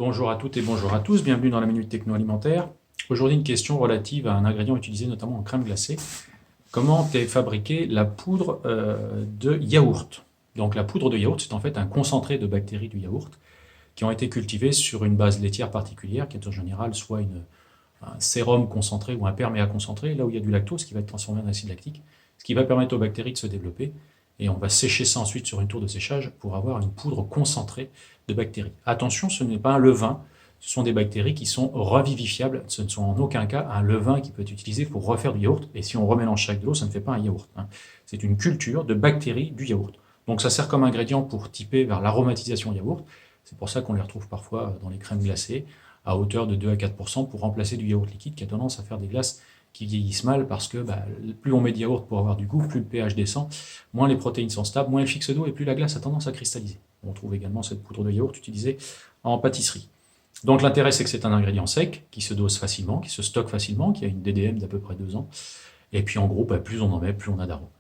Bonjour à toutes et bonjour à tous, bienvenue dans la Minute Techno Alimentaire. Aujourd'hui, une question relative à un ingrédient utilisé notamment en crème glacée. Comment est fabriquée la poudre de yaourt? Donc la poudre de yaourt, c'est en fait un concentré de bactéries du yaourt qui ont été cultivées sur une base laitière particulière, qui est en général soit un sérum concentré ou un perméa concentré, là où il y a du lactose qui va être transformé en acide lactique, ce qui va permettre aux bactéries de se développer. Et on va sécher ça ensuite sur une tour de séchage pour avoir une poudre concentrée de bactéries. Attention, ce n'est pas un levain, ce sont des bactéries qui sont revivifiables. Ce ne sont en aucun cas un levain qui peut être utilisé pour refaire du yaourt. Et si on remélange ça avec de l'eau, ça ne fait pas un yaourt. C'est une culture de bactéries du yaourt. Donc ça sert comme ingrédient pour typer vers l'aromatisation yaourt. C'est pour ça qu'on les retrouve parfois dans les crèmes glacées à hauteur de 2 à 4% pour remplacer du yaourt liquide qui a tendance à faire des glaces qui vieillissent mal parce que plus on met de yaourt pour avoir du goût, plus le pH descend, moins les protéines sont stables, moins elles fixent d'eau et plus la glace a tendance à cristalliser. On trouve également cette poudre de yaourt utilisée en pâtisserie. Donc l'intérêt, c'est que c'est un ingrédient sec qui se dose facilement, qui se stocke facilement, qui a une DDM d'à peu près 2 ans. Et puis en gros, plus on en met, plus on a d'arôme.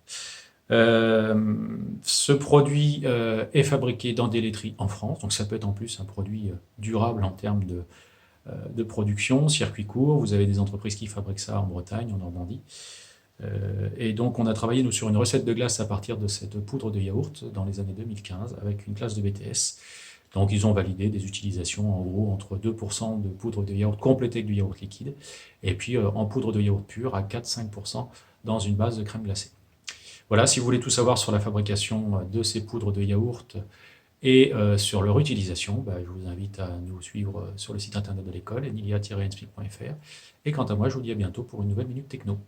Ce produit est fabriqué dans des laiteries en France, donc ça peut être en plus un produit durable en termes de production, circuit court. Vous avez des entreprises qui fabriquent ça en Bretagne, en Normandie. Et donc on a travaillé nous sur une recette de glace à partir de cette poudre de yaourt dans les années 2015 avec une classe de BTS. Donc ils ont validé des utilisations en gros entre 2% de poudre de yaourt complétée avec du yaourt liquide et puis en poudre de yaourt pure à 4-5% dans une base de crème glacée. Voilà, si vous voulez tout savoir sur la fabrication de ces poudres de yaourt et sur leur utilisation, je vous invite à nous suivre sur le site internet de l'école, enilia-enspeak.fr. Et quant à moi, je vous dis à bientôt pour une nouvelle Minute Techno.